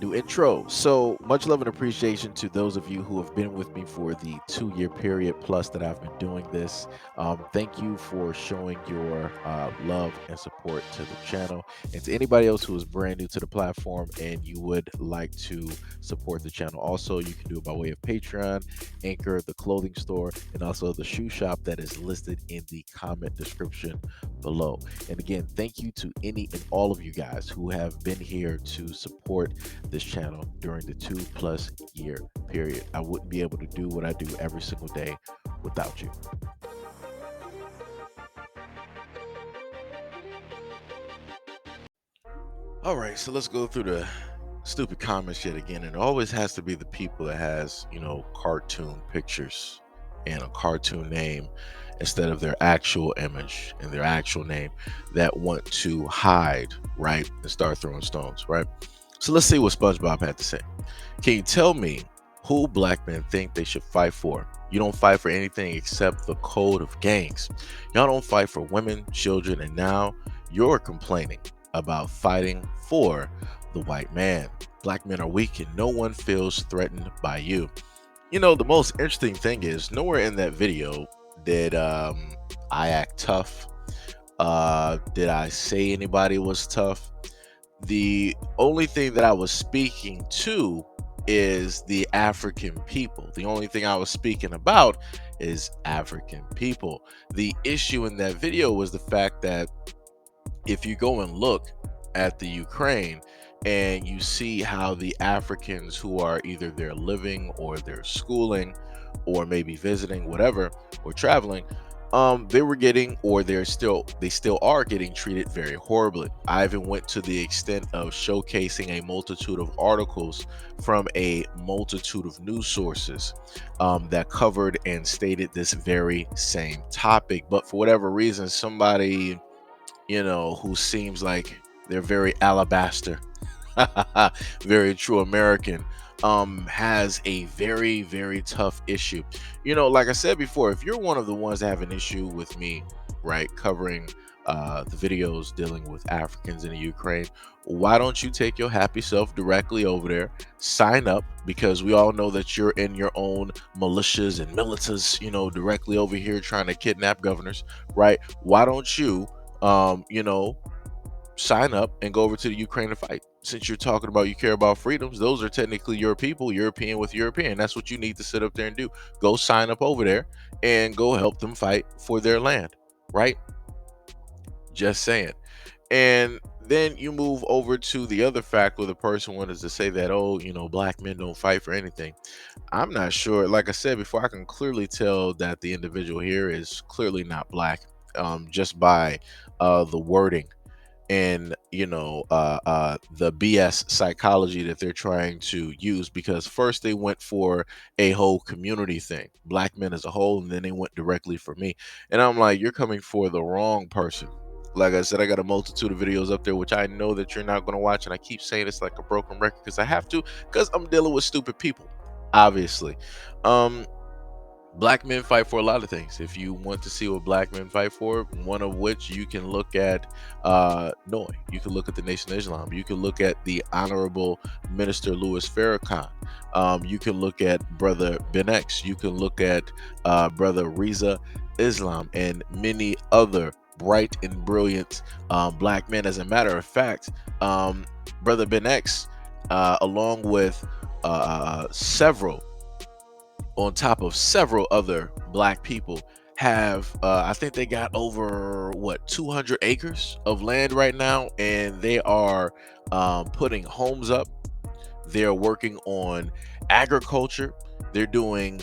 New intro. So much love and appreciation to those of you who have been with me for the 2 year period plus that I've been doing this. Thank you for showing your love and support to the channel. And to anybody else who is brand new to the platform and you would like to support the channel, also, you can do it by way of Patreon, Anchor, the clothing store, and also the shoe shop that is listed in the comment description below. And again, thank you to any and all of you guys who have been here to support this channel during the 2+ year period. I wouldn't be able to do what I do every single day without you. All right, so let's go through the stupid comments yet again. And it always has to be the people that has, cartoon pictures and a cartoon name instead of their actual image and their actual name that want to hide, right? And start throwing stones, right? So let's see what SpongeBob had to say. Can you tell me who black men think they should fight for? You don't fight for anything except the code of gangs. Y'all don't fight for women, children, and now you're complaining about fighting for the white man. Black men are weak and no one feels threatened by you. The most interesting thing is nowhere in that video did I act tough. Did I say anybody was tough? The only thing that I was speaking to is the African people. The only thing I was speaking about is African people. The issue in that video was the fact that if you go and look at the Ukraine and you see how the Africans who are either they're living or they're schooling or maybe visiting, whatever, or traveling, they were getting, or they still are getting treated very horribly. I even went to the extent of showcasing a multitude of articles from a multitude of news sources that covered and stated this very same topic. But for whatever reason, somebody, who seems like they're very alabaster, very true American, has a very, very tough issue. Like I said before, if you're one of the ones that have an issue with me, right, covering the videos dealing with Africans in the Ukraine, why don't you take your happy self directly over there, sign up, because we all know that you're in your own militias and militas, directly over here trying to kidnap governors, right? Why don't you, um, you know, sign up and go over to the Ukraine to fight? Since you're talking about you care about freedoms, those are technically your people, European with European. That's what you need to sit up there and do. Go sign up over there and go help them fight for their land, right? Just saying. And then you move over to the other fact where the person wanted to say that, oh, black men don't fight for anything. I'm not sure. Like I said before, I can clearly tell that the individual here is clearly not black, just by the wording and the BS psychology that they're trying to use, because first they went for a whole community thing, black men as a whole, and then they went directly for me. And I'm like, you're coming for the wrong person. Like I said, I got a multitude of videos up there which I know that you're not going to watch, and I keep saying it's like a broken record because I have to, because I'm dealing with stupid people, obviously. um Black men fight for a lot of things. If you want to see what black men fight for, one of which you can look at Noi. You can look at the Nation of Islam. You can look at the Honorable Minister Louis Farrakhan. You can look at Brother Ben X. You can look at Brother Riza Islam and many other bright and brilliant black men. As a matter of fact, Brother Ben X, along with several, on top of several other black people, have I think they got over what 200 acres of land right now, and they are putting homes up. They're working on agriculture. They're doing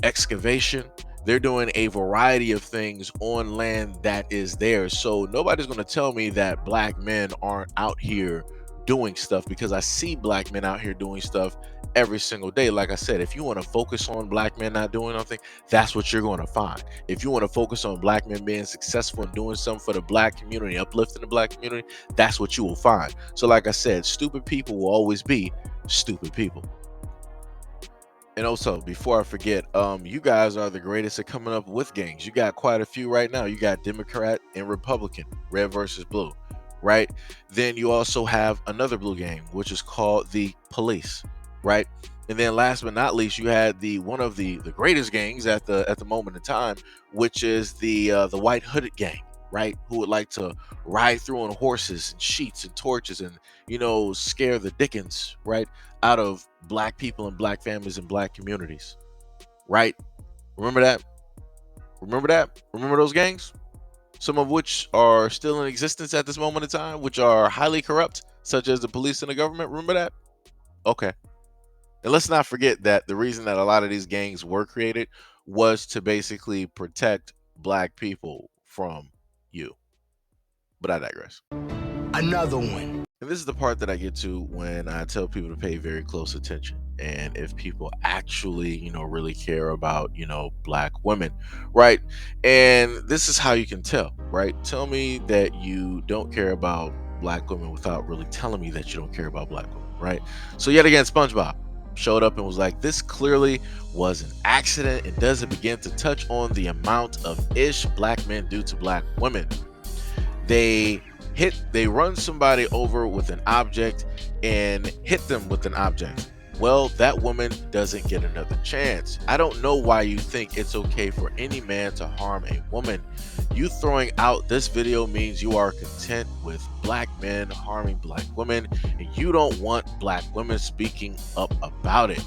excavation. They're doing a variety of things on land that is theirs. So nobody's going to tell me that black men aren't out here doing stuff, because I see black men out here doing stuff every single day. Like I said, if you want to focus on black men not doing nothing, that's what you're going to find. If you want to focus on black men being successful and doing something for the black community, uplifting the black community, that's what you will find. So like I said, stupid people will always be stupid people. And also, before I forget, you guys are the greatest at coming up with gangs. You got quite a few right now. You got Democrat and Republican, red versus blue. right? Then you also have another blue gang, which is called the Police, right? And then last but not least, you had the one of the greatest gangs at the moment in time, which is the White Hooded Gang, right? Who would like to ride through on horses and sheets and torches and scare the dickens right out of black people and black families and black communities, right? Remember that? Remember that? Remember those gangs? Some of which are still in existence at this moment in time, which are highly corrupt, such as the police and the government. Remember that? Okay. And let's not forget that the reason that a lot of these gangs were created was to basically protect black people from you. But I digress. Another one. And this is the part that I get to when I tell people to pay very close attention. And if people actually, really care about, black women, right? And this is how you can tell, right? Tell me that you don't care about black women without really telling me that you don't care about black women, right? So yet again, SpongeBob showed up and was like, this clearly was an accident and doesn't begin to touch on the amount of ish black men do to black women. They run somebody over with an object and hit them with an object. Well, that woman doesn't get another chance. I don't know why you think it's okay for any man to harm a woman. You throwing out this video means you are content with black men harming black women, and you don't want black women speaking up about it.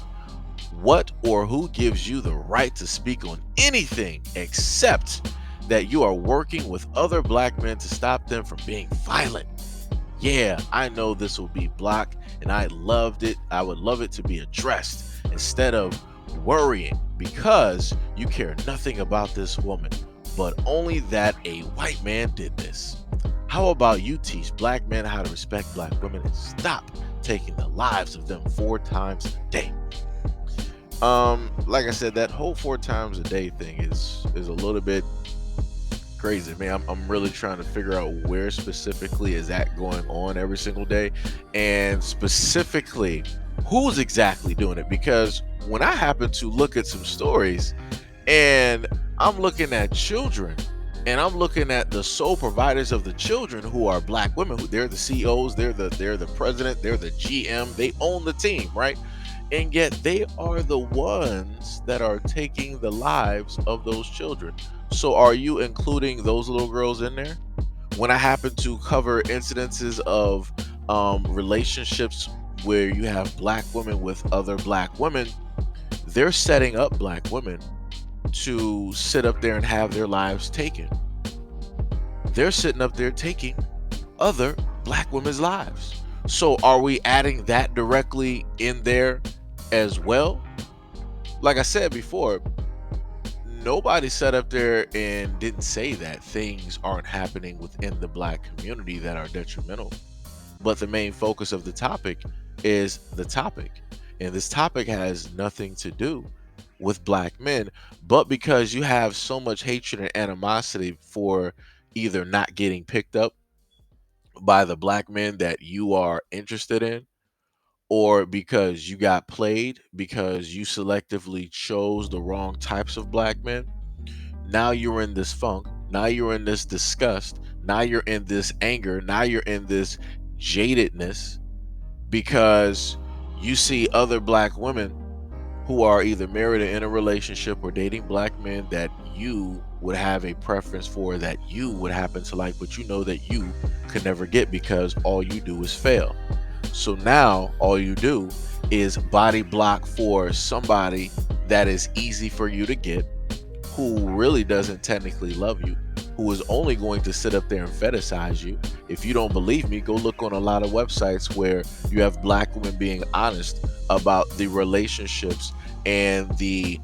What or who gives you the right to speak on anything except that you are working with other black men to stop them from being violent? Yeah, I know this will be blocked, and I would love it to be addressed instead of worrying because you care nothing about this woman, but only that a white man did this. How about you teach black men how to respect black women and stop taking the lives of them 4 times a day? Like I said, that whole 4 times a day thing is a little bit crazy, man. I'm really trying to figure out where specifically is that going on every single day, and specifically who's exactly doing it. Because when I happen to look at some stories and I'm looking at children and I'm looking at the sole providers of the children who are black women, who they're the CEOs, they're the president, they're the GM, they own the team, right? And yet they are the ones that are taking the lives of those children. So are you including those little girls in there? When I happen to cover incidences of relationships where you have black women with other black women, they're setting up black women to sit up there and have their lives taken. They're sitting up there taking other black women's lives. So are we adding that directly in there as well? Like I said before, nobody sat up there and didn't say that things aren't happening within the black community that are detrimental. But the main focus of the topic is the topic. And this topic has nothing to do with black men, but because you have so much hatred and animosity for either not getting picked up by the black men that you are interested in, or because you got played because you selectively chose the wrong types of black men. Now you're in this funk. Now you're in this disgust. Now you're in this anger. Now you're in this jadedness because you see other black women who are either married or in a relationship or dating black men that you would have a preference for, that you would happen to like, but you know that you could never get because all you do is fail. So now all you do is body block for somebody that is easy for you to get, who really doesn't technically love you, who is only going to sit up there and fetishize you. If you don't believe me, go look on a lot of websites where you have black women being honest about the relationships and the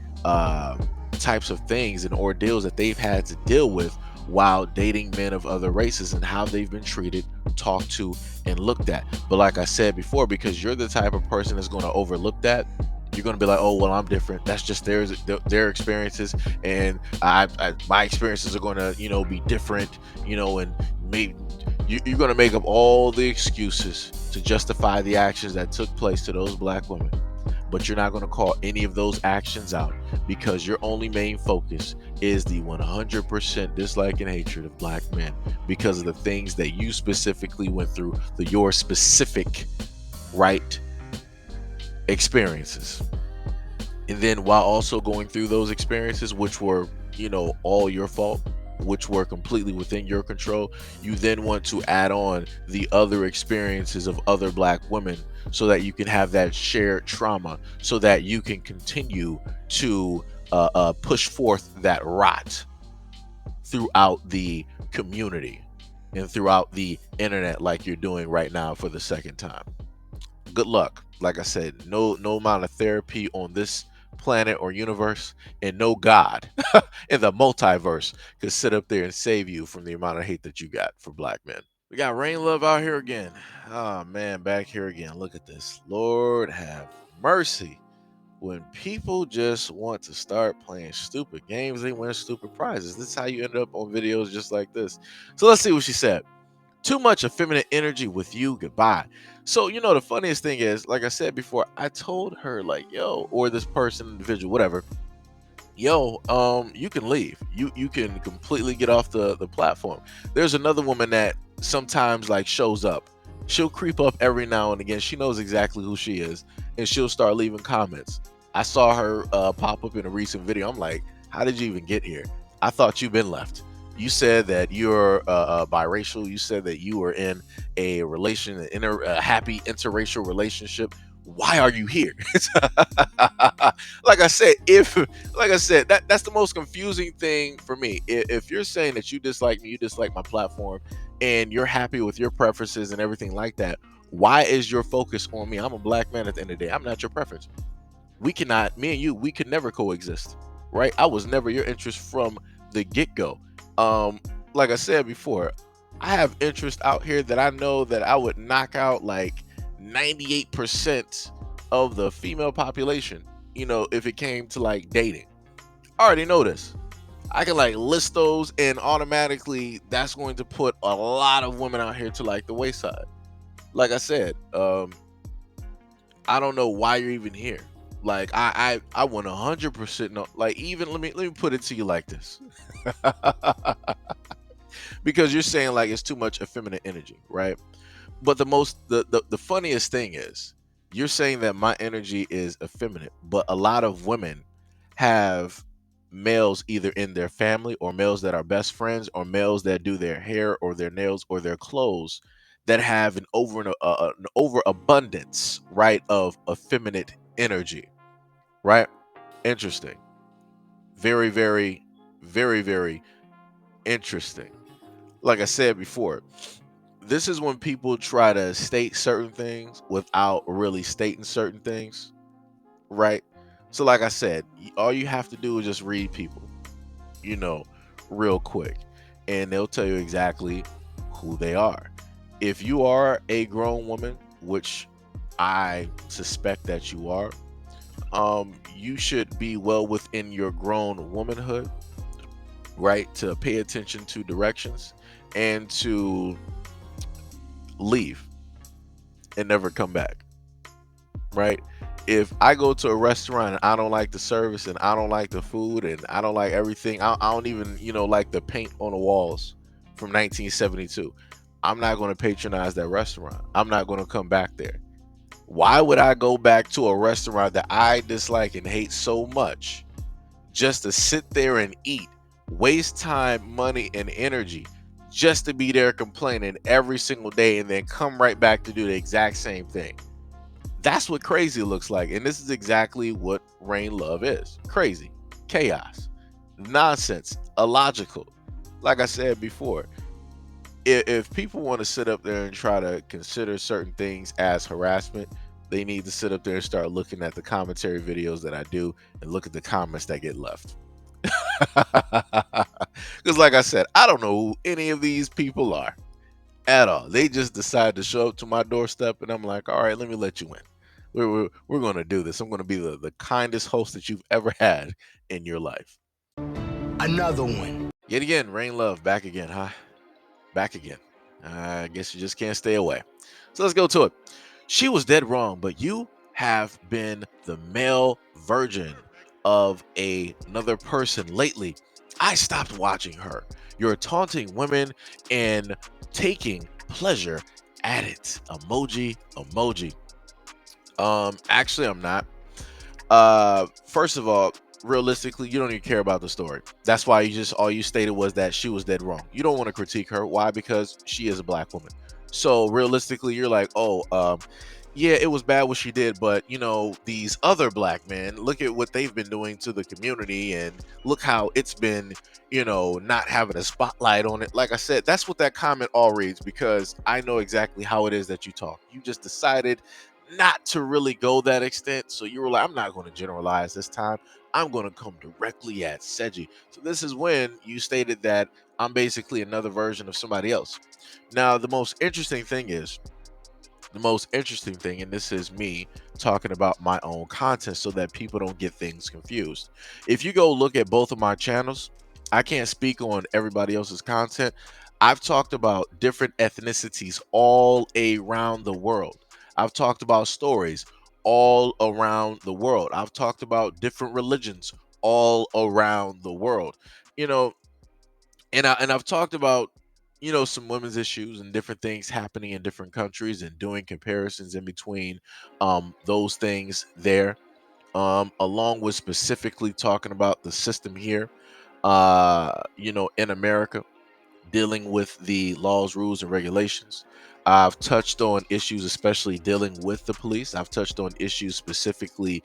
types of things and ordeals that they've had to deal with while dating men of other races and how they've been treated, talked to, and looked at. But like I said before, because you're the type of person that's going to overlook that, you're going to be like, oh, well, I'm different. That's just their experiences. And my experiences are going to, be different, and maybe you're going to make up all the excuses to justify the actions that took place to those black women. but you're not going to call any of those actions out because your only main focus is the 100% dislike and hatred of black men because of the things that you specifically went through, your specific right experiences. And then while also going through those experiences, which were, all your fault, which were completely within your control, you then want to add on the other experiences of other black women so that you can have that shared trauma, so that you can continue to push forth that rot throughout the community and throughout the internet like you're doing right now for the second time. Good luck. Like I said, no amount of therapy on this planet or universe, and no God in the multiverse could sit up there and save you from the amount of hate that you got for black men. We got Rain Love out here again. Oh man, back here again. Look at this. Lord have mercy. When people just want to start playing stupid games, they win stupid prizes. This is how you end up on videos just like this. So let's see what she said. Too much effeminate energy with you, goodbye. So, the funniest thing is, like I said before, I told her, like, yo, or this person, individual, whatever, yo, you can leave. You can completely get off the platform. There's another woman that sometimes like shows up. She'll creep up every now and again. She knows exactly who she is, and she'll start leaving comments. I saw her pop up in a recent video. I'm like, how did you even get here? I thought you've been left. You said that you're biracial. You said that you were in a a happy interracial relationship. Why are you here? like I said, that's the most confusing thing for me. If you're saying that you dislike me, you dislike my platform, and you're happy with your preferences and everything like that, why is your focus on me? I'm a black man at the end of the day. I'm not your preference. We cannot, me and you, we could never coexist, right? I was never your interest from the get-go. Um, like I said before, I have interest out here that I know that I would knock out like 98% of the female population, if it came to like dating. I already know this. I can like list those, and automatically that's going to put a lot of women out here to like the wayside. Like I said, I don't know why you're even here. Like I 100% know. Like, even let me put it to you like this. Because you're saying like it's too much effeminate energy, right? But the funniest thing is, you're saying that my energy is effeminate, but a lot of women have males either in their family, or males that are best friends, or males that do their hair or their nails or their clothes, that have an overabundance, right, of effeminate energy, right? Interesting. Very, very, very, very interesting. Like I said before, this is when people try to state certain things without really stating certain things, right? So, like I said, all you have to do is just read people, you know, real quick, and they'll tell you exactly who they are. If you are a grown woman, which I suspect that you are, you should be well within your grown womanhood, right? To pay attention to directions and to leave and never come back, right? If I go to a restaurant and I don't like the service and I don't like the food and I don't like everything, I don't even, like the paint on the walls from 1972, I'm not going to patronize that restaurant. I'm not going to come back there. Why would I go back to a restaurant that I dislike and hate so much just to sit there and eat, waste time, money, and energy just to be there complaining every single day and then come right back to do the exact same thing? That's what crazy looks like. And this is exactly what Rain Love is. Crazy, chaos, nonsense, illogical. Like I said before, if people want to sit up there and try to consider certain things as harassment, they need to sit up there and start looking at the commentary videos that I do and look at the comments that get left. Because, like I said, I don't know who any of these people are at all. They just decide to show up to my doorstep, and I'm like, all right, let me let you in. We're going to do this. I'm going to be the kindest host that you've ever had in your life. Another one. Yet again, Rain Love, back again, huh? Back again. I guess you just can't stay away. So let's go to it. She was dead wrong, but you have been the male version of another person lately, I stopped watching her. You're taunting women and taking pleasure at it. Emoji, emoji. Actually, I'm not. First of all, realistically, you don't even care about the story. That's why you just all you stated was that she was dead wrong. You don't want to critique her. Why? Because she is a black woman. So realistically, you're like, oh, yeah, it was bad what she did, but these other black men, look at what they've been doing to the community, and look how it's been, not having a spotlight on it. Like I said, that's what that comment all reads, because I know exactly how it is that you talk. You just decided not to really go that extent. So you were like, I'm not going to generalize this time. I'm going to come directly at Seiji. So this is when you stated that I'm basically another version of somebody else. Now, the most interesting thing, and this is me talking about my own content so that people don't get things confused. If you go look at both of my channels, I can't speak on everybody else's content. I've talked about different ethnicities all around the world. I've talked about stories all around the world. I've talked about different religions all around the world. You know, I've talked about some women's issues and different things happening in different countries and doing comparisons in between those things there, along with specifically talking about the system here in America, dealing with the laws, rules, and regulations. I've touched on issues, especially dealing with the police. I've touched on issues specifically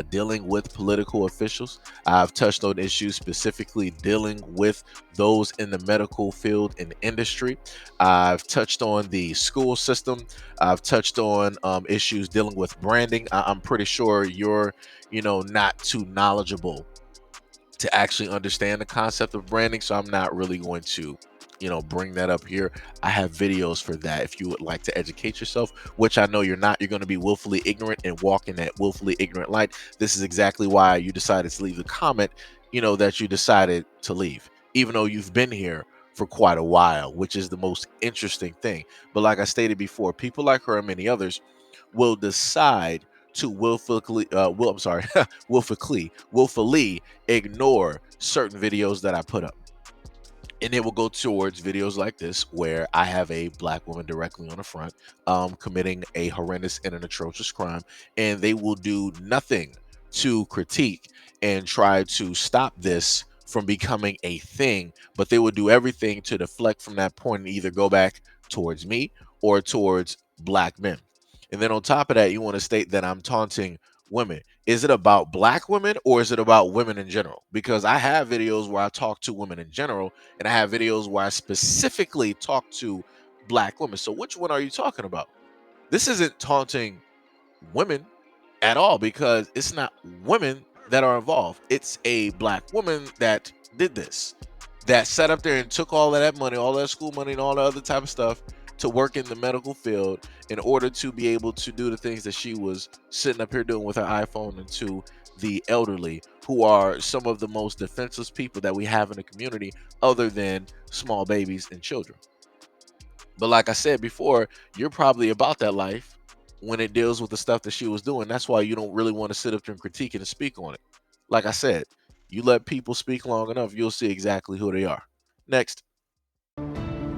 dealing with political officials. I've touched on issues specifically dealing with those in the medical field and industry. I've touched on the school system. I've touched on issues dealing with branding. I'm pretty sure you're, not too knowledgeable to actually understand the concept of branding. So I'm not really going to, bring that up here. I have videos for that if you would like to educate yourself, which I know you're not. You're going to be willfully ignorant and walk in that willfully ignorant light. This is exactly why you decided to leave the comment, that you decided to leave, even though you've been here for quite a while, which is the most interesting thing. But like I stated before, people like her and many others will decide to willfully ignore certain videos that I put up. And it will go towards videos like this, where I have a black woman directly on the front, committing a horrendous and an atrocious crime, and they will do nothing to critique and try to stop this from becoming a thing, but they will do everything to deflect from that point and either go back towards me or towards black men. And then on top of that, you want to state that I'm taunting women. Is it about black women or is it about women in general? Because I have videos where I talk to women in general, and I have videos where I specifically talk to black women. So which one are you talking about? This isn't taunting women at all, because it's not women that are involved. It's a black woman that did this, that sat up there and took all of that money, all that school money, and all the other type of stuff to work in the medical field in order to be able to do the things that she was sitting up here doing with her iPhone, and to the elderly, who are some of the most defenseless people that we have in the community, other than small babies and children. But like I said before, you're probably about that life when it deals with the stuff that she was doing. That's why you don't really want to sit up there and critique it and speak on it. Like I said, you let people speak long enough, you'll see exactly who they are. Next.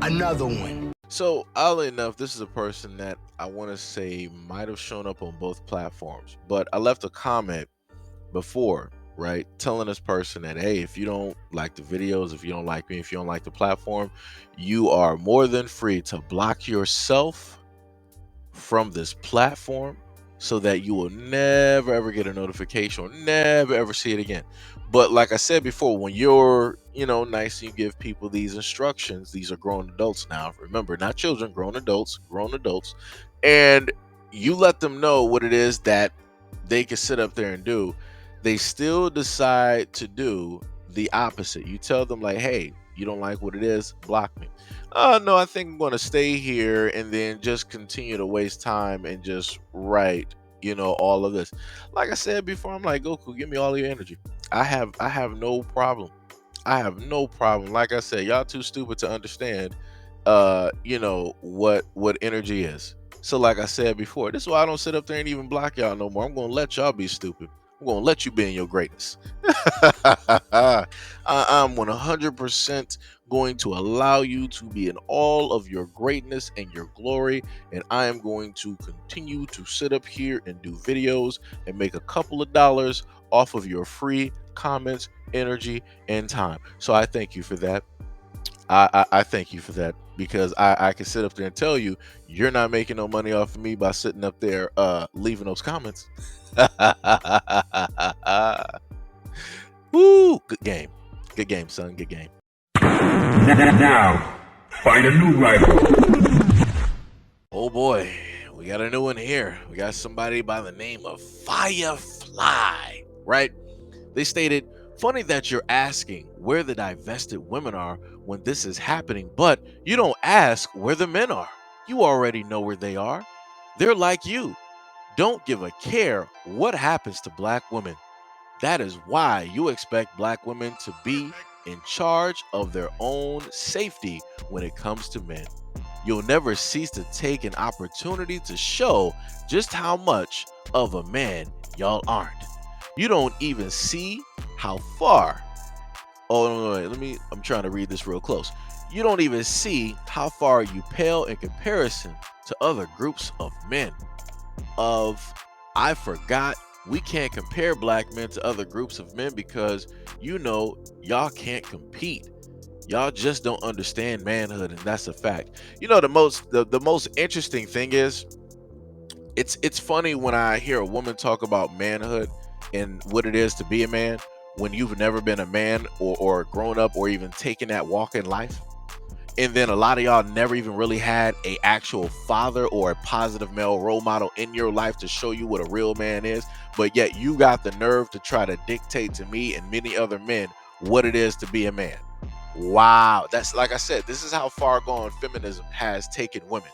Another one. So, oddly enough, this is a person that I want to say might have shown up on both platforms, but I left a comment before, right, telling this person that, hey, if you don't like the videos, if you don't like me, if you don't like the platform, you are more than free to block yourself from this platform, so that you will never ever get a notification or never ever see it again. But like I said before, when you're, nice, and you give people these instructions, these are grown adults now. Remember, not children, grown adults, and you let them know what it is that they can sit up there and do, they still decide to do the opposite. You tell them like, hey, you don't like what it is, block me. Oh no, I think I'm going to stay here and then just continue to waste time and just write, all of this. Like I said before, I'm like, Goku, give me all your energy. I have no problem. I have no problem. Like I said, y'all too stupid to understand what energy is. So like I said before, this is why I don't sit up there and even block y'all no more. I'm gonna let y'all be stupid. I'm gonna let you be in your greatness. I'm 100% going to allow you to be in all of your greatness and your glory, and I am going to continue to sit up here and do videos and make a couple of dollars off of your free comments, energy, and time. So I thank you for that. I thank you for that, because I can sit up there and tell you you're not making no money off of me by sitting up there leaving those comments. Woo! Good game. Good game, son. Good game. Now, find a new rival. Oh boy, we got a new one here. We got somebody by the name of Firefly, right? They stated, funny that you're asking where the divested women are when this is happening, but you don't ask where the men are. You already know where they are. They're like you. Don't give a care what happens to black women. That is why you expect black women to be in charge of their own safety when it comes to men. You'll never cease to take an opportunity to show just how much of a man y'all aren't. You don't even see how far. Oh, no, I'm trying to read this real close. You don't even see how far you pale in comparison to other groups of men. I forgot we can't compare black men to other groups of men because y'all can't compete. Y'all just don't understand manhood, and that's a fact. The most interesting thing is it's funny when I hear a woman talk about manhood and what it is to be a man when you've never been a man or grown up or even taken that walk in life. And then a lot of y'all never even really had a actual father or a positive male role model in your life to show you what a real man is, but yet you got the nerve to try to dictate to me and many other men what it is to be a man. Wow, that's, like I said, this is how far gone feminism has taken women,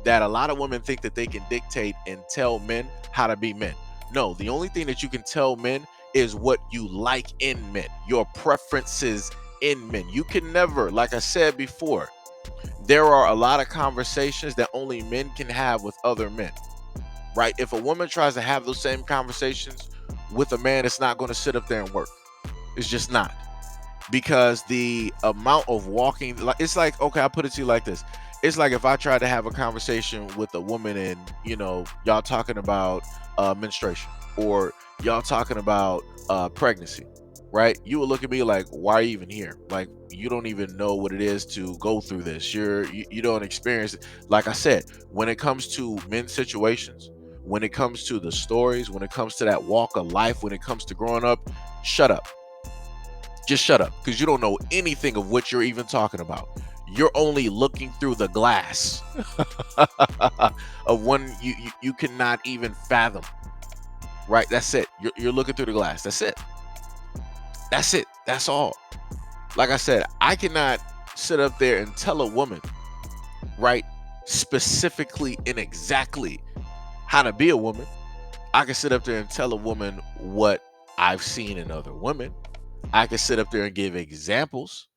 that a lot of women think that they can dictate and tell men how to be men. No, the only thing that you can tell men is what you like in men, your preferences in men. You can never, like I said before, there are a lot of conversations that only men can have with other men, right? If a woman tries to have those same conversations with a man, it's not going to sit up there and work. It's just not, because the amount of walking, like, it's like, okay, I'll put it to you like this. It's like if I tried to have a conversation with a woman and y'all talking about menstruation, or y'all talking about pregnancy, right? You would look at me like, why are you even here? Like, you don't even know what it is to go through this. You don't experience it. Like I said, when it comes to men's situations, when it comes to the stories, when it comes to that walk of life, when it comes to growing up, shut up. Just shut up, because you don't know anything of what you're even talking about. You're only looking through the glass of one you cannot even fathom, right? That's it. You're looking through the glass. That's it. That's it. That's all. Like I said, I cannot sit up there and tell a woman, right, specifically and exactly how to be a woman. I can sit up there and tell a woman what I've seen in other women. I can sit up there and give examples,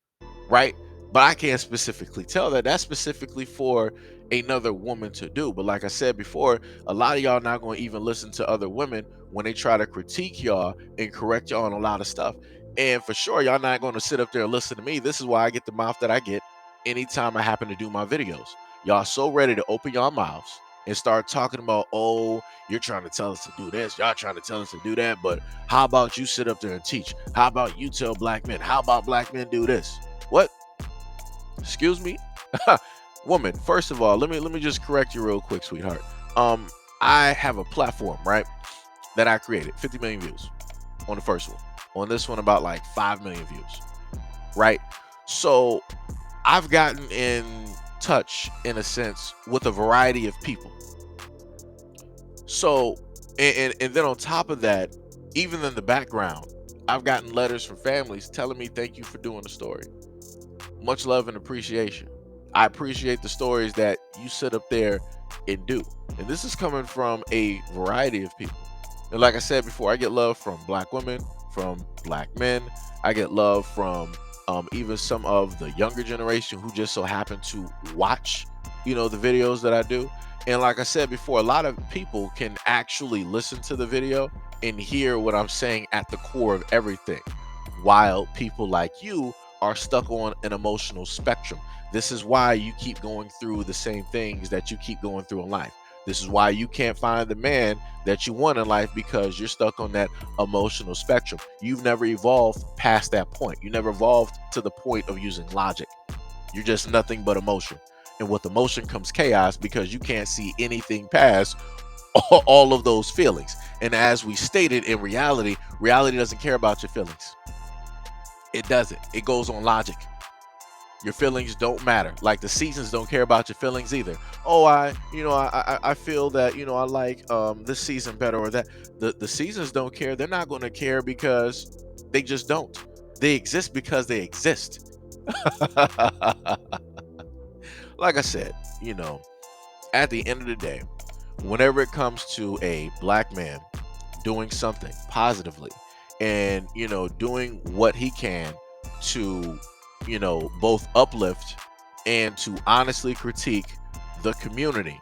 right? But I can't specifically tell that. That's specifically for another woman to do. But like I said before, a lot of y'all not going to even listen to other women when they try to critique y'all and correct y'all on a lot of stuff. And for sure, y'all not going to sit up there and listen to me. This is why I get the mouth that I get anytime I happen to do my videos. Y'all so ready to open y'all mouths and start talking about, oh, you're trying to tell us to do this, y'all trying to tell us to do that, but how about you sit up there and teach? How about you tell black men? How about black men do this? What? Excuse me? Woman, first of all, let me just correct you real quick, sweetheart. I have a platform, right, that I created, 50 million views on the first one. On this one, about like 5 million views, right? So I've gotten in touch, in a sense, with a variety of people. So, and then on top of that, even in the background, I've gotten letters from families telling me, thank you for doing the story. Much love and appreciation. I appreciate the stories that you sit up there and do. And this is coming from a variety of people. And like I said before, I get love from black women, from black men. I get love from even some of the younger generation who just so happen to watch the videos that I do. And like I said before, a lot of people can actually listen to the video and hear what I'm saying at the core of everything, while people like you are stuck on an emotional spectrum. This is why you keep going through the same things that you keep going through in life. This is why you can't find the man that you want in life, because you're stuck on that emotional spectrum. You've never evolved past that point. You never evolved to the point of using logic. You're just nothing but emotion. And with emotion comes chaos, because you can't see anything past all of those feelings. And as we stated, in reality, reality doesn't care about your feelings. It doesn't. It goes on logic. Your feelings don't matter. Like the seasons don't care about your feelings either. Oh, I feel that, I like this season better, or that. The seasons don't care. They're not going to care, because they just don't. They exist because they exist. Like I said, at the end of the day, whenever it comes to a black man doing something positively, and doing what he can to both uplift and to honestly critique the community,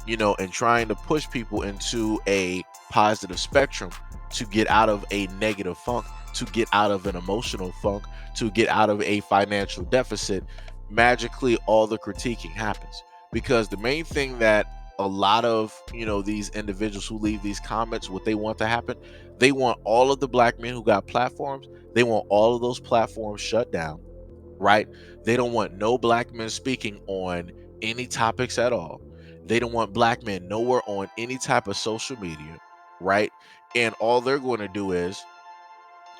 and trying to push people into a positive spectrum, to get out of a negative funk, to get out of an emotional funk, to get out of a financial deficit, magically all the critiquing happens. Because the main thing that a lot of these individuals who leave these comments, what they want to happen, they want all of the black men who got platforms, they want all of those platforms shut down, right? They don't want no black men speaking on any topics at all. They don't want black men nowhere on any type of social media, right? And all they're going to do is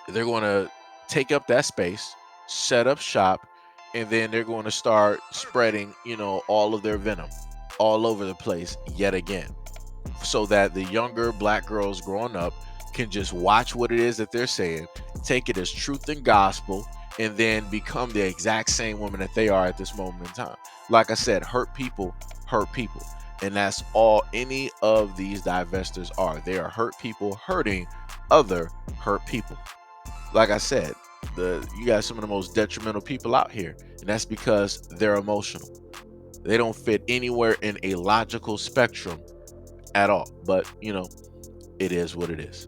they're going to take up that space, set up shop, and then they're going to start spreading, all of their venom all over the place yet again, so that the younger black girls growing up can just watch what it is that they're saying, take it as truth and gospel, and then become the exact same woman that they are at this moment in time. Like I said, hurt people hurt people. And that's all any of these divestors are. They are hurt people hurting other hurt people. Like I said, you got some of the most detrimental people out here, and that's because they're emotional. They don't fit anywhere in a logical spectrum at all. But it is what it is.